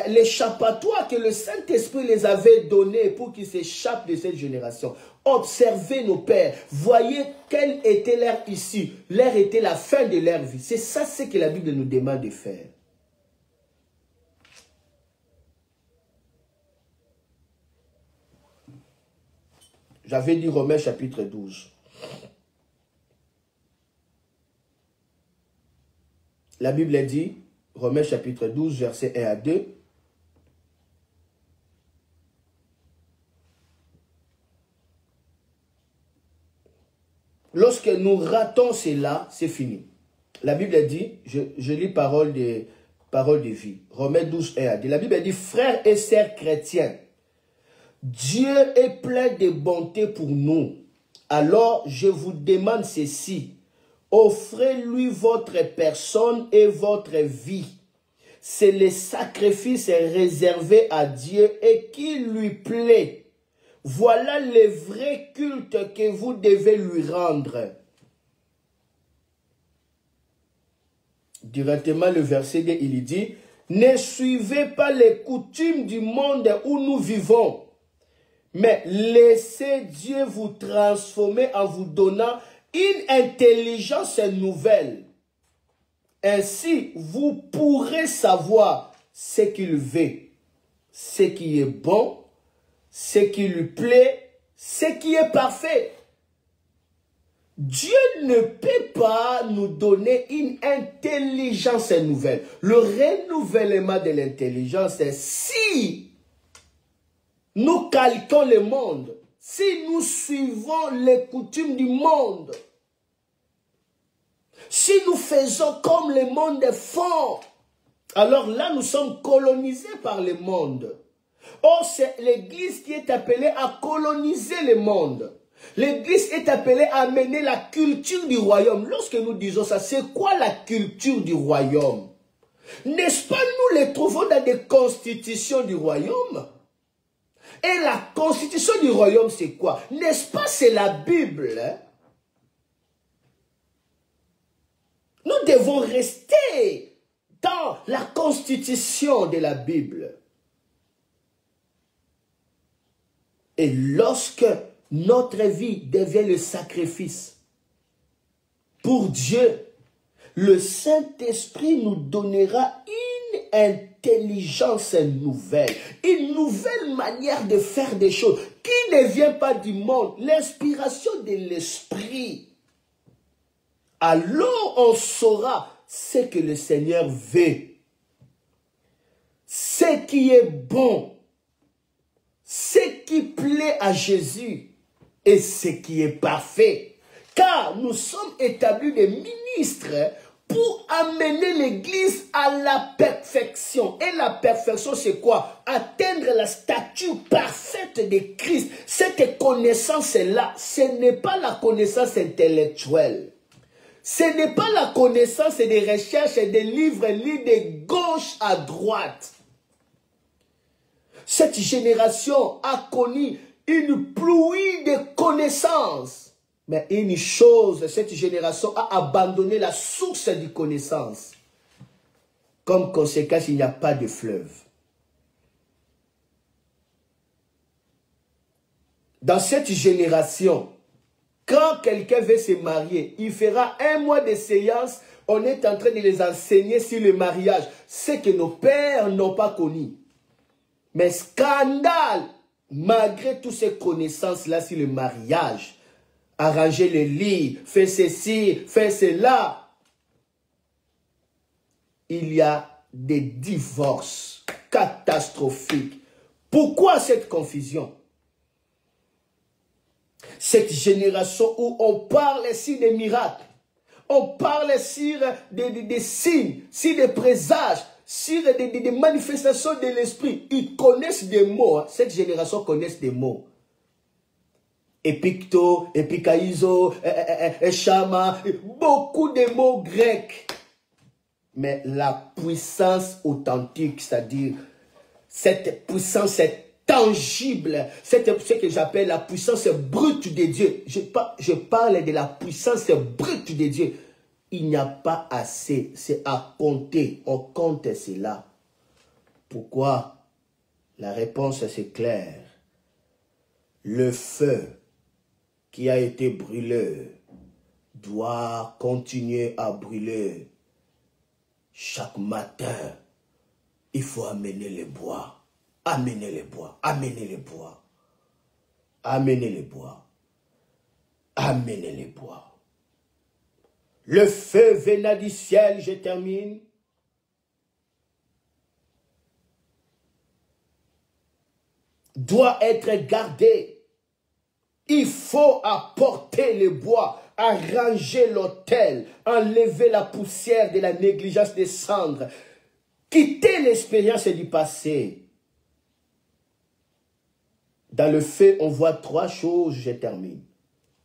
l'échappatoire que le Saint-Esprit les avait donné pour qu'ils s'échappent de cette génération. Observez nos pères, voyez quel était l'air ici. L'air était la fin de leur vie. C'est ça ce que la Bible nous demande de faire. J'avais dit Romains chapitre 12. La Bible dit, Romains chapitre 12, versets 1 à 2. Lorsque nous ratons cela, c'est fini. La Bible dit, je lis parole de vie. Romains 12, 1 à 2. La Bible dit, frères et sœurs chrétiens, Dieu est plein de bonté pour nous. Alors, je vous demande ceci. Offrez-lui votre personne et votre vie. C'est le sacrifice réservé à Dieu et qui lui plaît. Voilà le vrai culte que vous devez lui rendre. Directement, le verset 2, il dit, ne suivez pas les coutumes du monde où nous vivons, mais laissez Dieu vous transformer en vous donnant une intelligence nouvelle. Ainsi, vous pourrez savoir ce qu'il veut, ce qui est bon, ce qui lui plaît, ce qui est parfait. Dieu ne peut pas nous donner une intelligence nouvelle. Le renouvellement de l'intelligence, c'est si nous calquons le monde, si nous suivons les coutumes du monde, si nous faisons comme le monde font, alors là nous sommes colonisés par le monde. Or c'est l'Église qui est appelée à coloniser le monde. L'Église est appelée à amener la culture du royaume. Lorsque nous disons ça, c'est quoi la culture du royaume? N'est-ce pas nous les trouvons dans des constitutions du royaume? Et la constitution du royaume, c'est quoi? N'est-ce pas, c'est la Bible, hein? Nous devons rester dans la constitution de la Bible. Et lorsque notre vie devient le sacrifice pour Dieu, le Saint-Esprit nous donnera une intelligence nouvelle, une nouvelle manière de faire des choses qui ne vient pas du monde, l'inspiration de l'Esprit. Alors on saura ce que le Seigneur veut, ce qui est bon, ce qui plaît à Jésus et ce qui est parfait. Car nous sommes établis des ministres pour amener l'Église à la perfection. Et la perfection, c'est quoi? Atteindre la stature parfaite de Christ. Cette connaissance-là, ce n'est pas la connaissance intellectuelle. Ce n'est pas la connaissance des recherches et des livres lus de gauche à droite. Cette génération a connu une pluie de connaissances. Mais une chose, cette génération a abandonné la source de connaissance. Comme conséquence, il n'y a pas de fleuve. Dans cette génération, quand quelqu'un veut se marier, il fera 1 mois de séance. On est en train de les enseigner sur le mariage. Ce que nos pères n'ont pas connu. Mais scandale, malgré toutes ces connaissances-là sur le mariage, arranger les lits, faire ceci, faire cela, il y a des divorces catastrophiques. Pourquoi cette confusion? Cette génération où on parle sur des miracles, on parle sur des signes, sur des présages, sur des manifestations de l'esprit. Ils connaissent des mots. Hein. Cette génération connaît des mots. Epicto, epikaizo, shama, beaucoup de mots grecs. mais la puissance authentique, c'est-à-dire cette puissance est tangible, c'est ce que j'appelle la puissance brute de Dieu. Je parle de la puissance brute de Dieu. Il n'y a pas assez, c'est à compter, on compte cela. Pourquoi? La réponse c'est clair. Le feu qui a été brûlé doit continuer à brûler. Chaque matin, il faut amener les bois. Amenez les bois, amenez les bois, amenez les bois, amenez les bois. Le feu venant du ciel, je termine. Doit être gardé. Il faut apporter les bois, arranger l'autel, enlever la poussière de la négligence des cendres, quitter l'expérience du passé. Dans le feu, on voit trois choses, je termine.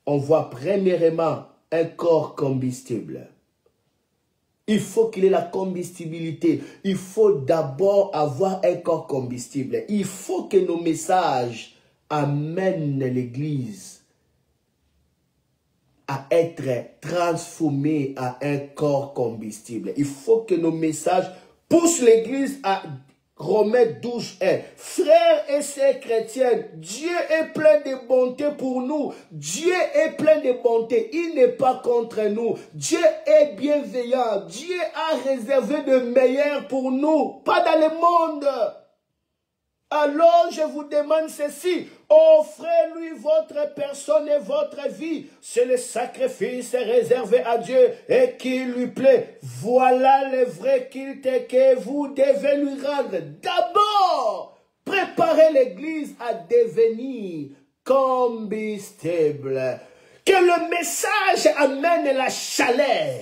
On voit premièrement un corps combustible. Il faut qu'il ait la combustibilité. Il faut d'abord avoir un corps combustible. Il faut que nos messages amènent l'Église à être transformée à un corps combustible. Il faut que nos messages poussent l'Église à Romains 12, 1. Frères et sœurs chrétiennes, Dieu est plein de bonté pour nous. Dieu est plein de bonté. Il n'est pas contre nous. Dieu est bienveillant. Dieu a réservé de meilleur pour nous. Pas dans le monde. Alors je vous demande ceci. Offrez-lui votre personne et votre vie. C'est le sacrifice réservé à Dieu et qui lui plaît. Voilà le vrai culte que vous devez lui rendre. D'abord, préparez l'Église à devenir combustible. Que le message amène la chaleur.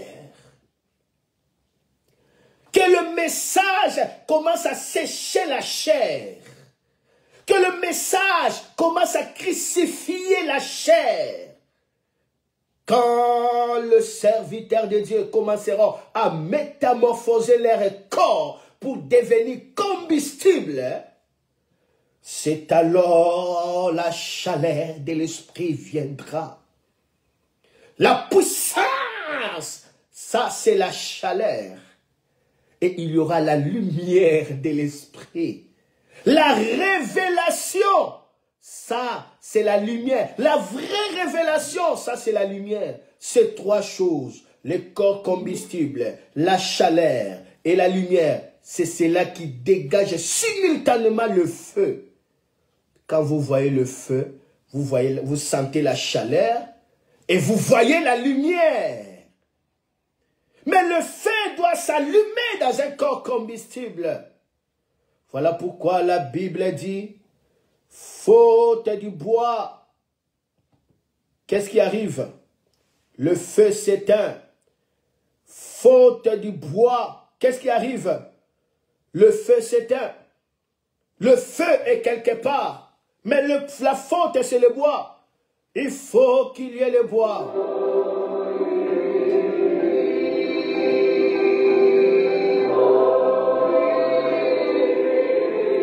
Que le message commence à sécher la chair. Que le message commence à crucifier la chair. Quand le serviteur de Dieu commencera à métamorphoser leur corps pour devenir combustible, c'est alors la chaleur de l'esprit viendra. La puissance, ça c'est la chaleur. Et il y aura la lumière de l'esprit. La révélation, ça, c'est la lumière. La vraie révélation, ça, c'est la lumière. Ces trois choses, le corps combustible, la chaleur et la lumière, c'est cela qui dégage simultanément le feu. Quand vous voyez le feu, vous sentez la chaleur et vous voyez la lumière. Mais le feu doit s'allumer dans un corps combustible. Voilà pourquoi la Bible dit, faute du bois, qu'est-ce qui arrive? Le feu s'éteint. Faute du bois, qu'est-ce qui arrive? Le feu s'éteint. Le feu est quelque part, mais la faute c'est le bois. Il faut qu'il y ait le bois.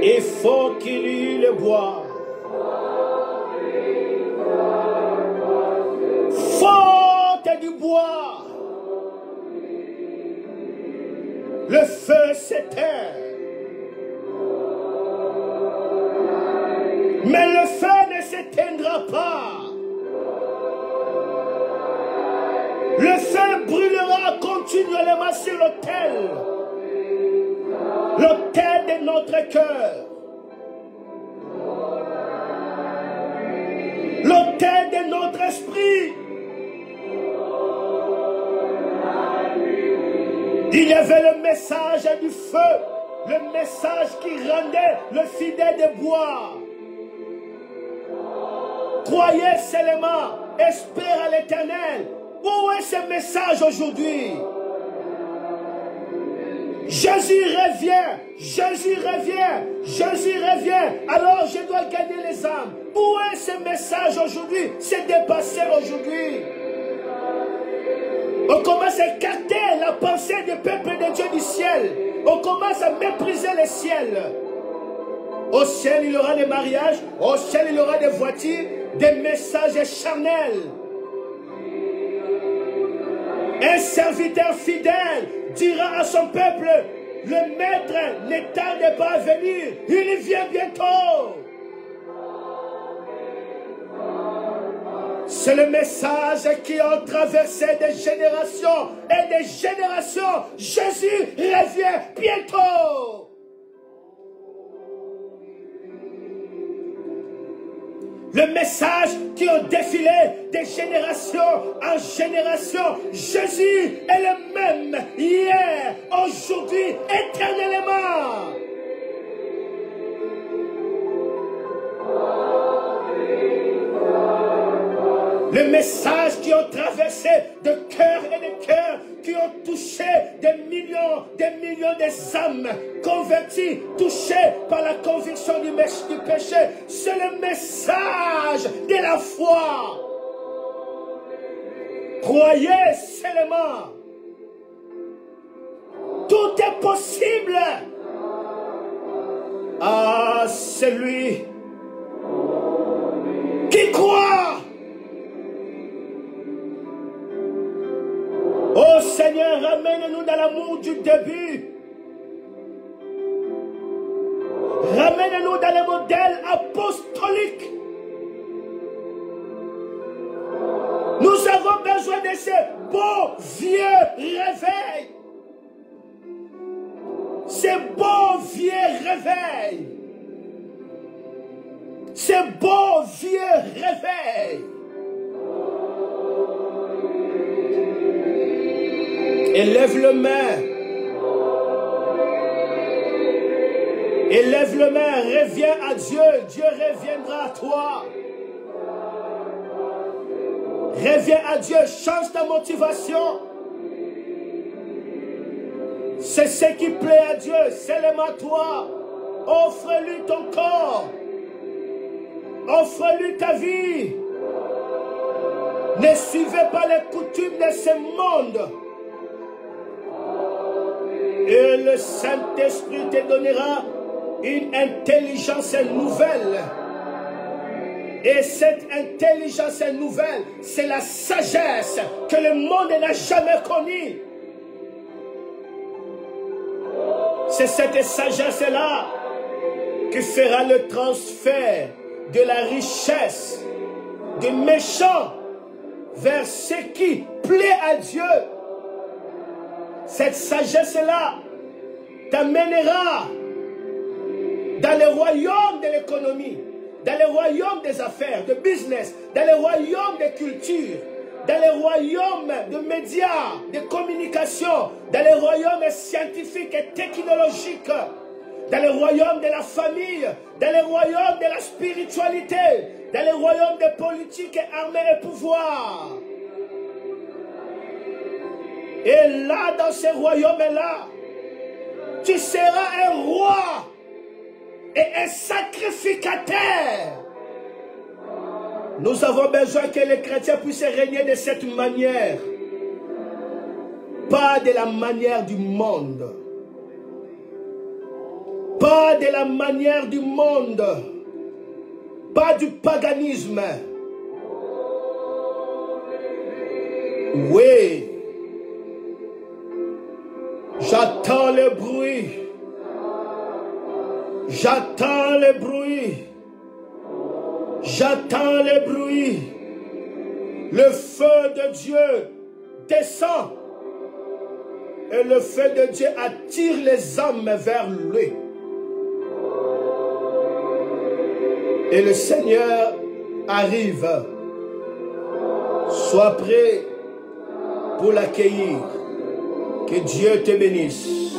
Il faut qu'il y ait le bois. Faute du bois. Le feu s'éteint. Mais le feu ne s'éteindra pas. Le feu brûlera continuellement sur l'autel. L'autel de notre cœur. L'autel de notre esprit. Il y avait le message du feu. Le message qui rendait le fidèle de bois. Croyez seulement, espère à l'Éternel. Où est ce message aujourd'hui? Jésus revient, Jésus revient, Jésus revient. Alors je dois gagner les âmes. Où est ce message aujourd'hui? C'est dépassé aujourd'hui. On commence à écarter la pensée du peuple de Dieu du du ciel. On commence à mépriser le ciel. Au ciel, il y aura des mariages. Au ciel, il y aura des voitures, des messages charnels. Un serviteur fidèle dira à son peuple, le maître ne tarde pas à venir, il vient bientôt. C'est le message qui a traversé des générations et des générations. Jésus revient bientôt. Le message qui a défilé de génération en génération. Jésus est le même hier, aujourd'hui, éternellement. Le message qui ont traversé de cœur et de cœur, qui ont touché des millions d'âmes converties, touchées par la conviction du péché. C'est le message de la foi. Croyez seulement. Tout est possible à celui qui croit. Oh Seigneur, ramène-nous dans l'amour du début. Ramène-nous dans le modèle apostolique. Nous avons besoin de ce beau vieux réveil. Ce beau vieux réveil. Ce beau vieux réveil. Élève le main. Élève le main. Reviens à Dieu. Dieu reviendra à toi. Reviens à Dieu. Change ta motivation. C'est ce qui plaît à Dieu. Seulement toi. Offre-lui ton corps. Offre-lui ta vie. Ne suivez pas les coutumes de ce monde. Et le Saint-Esprit te donnera une intelligence nouvelle. Et cette intelligence nouvelle, c'est la sagesse que le monde n'a jamais connue. C'est cette sagesse-là qui fera le transfert de la richesse des méchants vers ce qui plaît à Dieu. Cette sagesse-là t'amènera dans le royaume de l'économie, dans le royaume des affaires, de business, dans le royaume des cultures, dans le royaume des médias, de communication, dans le royaume scientifique et technologique, dans le royaume de la famille, dans le royaume de la spiritualité, dans le royaume des politiques, armées et pouvoirs. Et là, dans ce royaume-là, tu seras un roi et un sacrificateur. Nous avons besoin que les chrétiens puissent régner de cette manière. Pas de la manière du monde. Pas de la manière du monde. Pas du paganisme. Oui. J'attends le bruit. J'attends le bruit. J'attends le bruit. Le feu de Dieu descend. Et le feu de Dieu attire les âmes vers lui. Et le Seigneur arrive. Sois prêt pour l'accueillir. Que Dieu te bénisse.